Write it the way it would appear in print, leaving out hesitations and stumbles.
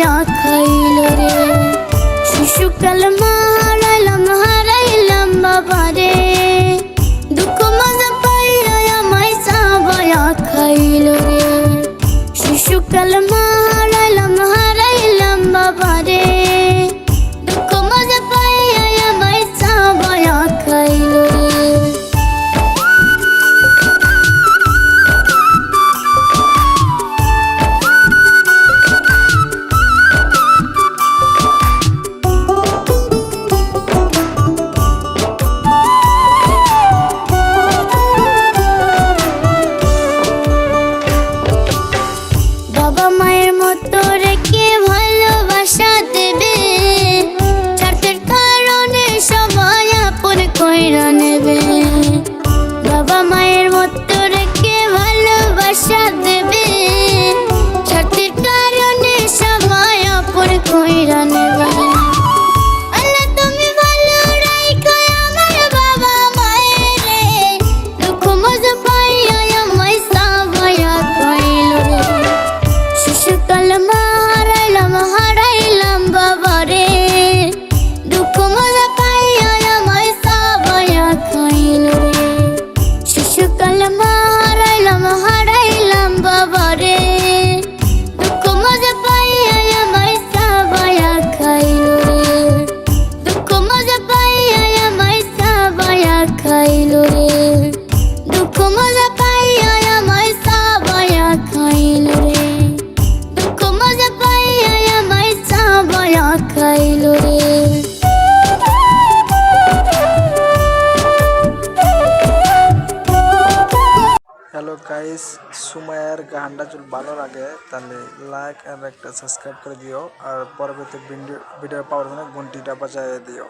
সাবায়া খাইল রে। শিশুকাল মারাইলাম হারাইলাম বাবারে, দুঃখ মজা পাইয়া আমায় সাবায়া খাইল রে। শিশুকাল মারাইলাম হারাইলাম বাবারে, দুঃখ মজা পাইয়া আমায় সাবায়া খাইল রে। বাবা মায়ের মতো রেখে ভালোবাসা দেবে, স্বার্থের কারণে সবাই আপন কইরা নেবে। বাবা মায়ের মতো রেখে ভালোবাসা দেবে, স্বার্থের কারণে সবাই আপন কইরা নেবে। আল্লাহ তুমি ভালো রাইখো আমার বাবা মায়েরে, দুঃখ মজা পাইয়া আমায় সাবায়া খাইল রে। শিশুকাল মারাইলাম হারাইলাম বাবারে, দুঃখ মজা পাইয়া আমায় সাবায়া খাইল রে। শিশুকাল মারাইলাম হারাইলাম বাবারে, দুঃখ মজা পাইয়া আমায় সাবায়া খাইল রে। দুঃখ মজা পাইয়া আমায় সাবায়া খাইল রে। দুঃখ মজা পাইয়া আমায় সাবায়া খাইল রে। দুঃখ মজা পাইয়া আমায় সাবায়া খাইল রে। হ্যালো গাইস, সুমাইয়ার গানটা যদি ভালো লাগে তাহলে লাইক আর একটা সাবস্ক্রাইব করে দিও, আর পরবর্তী ভিডিও পাওয়ার জন্য ঘন্টিটা বাজায় দিও।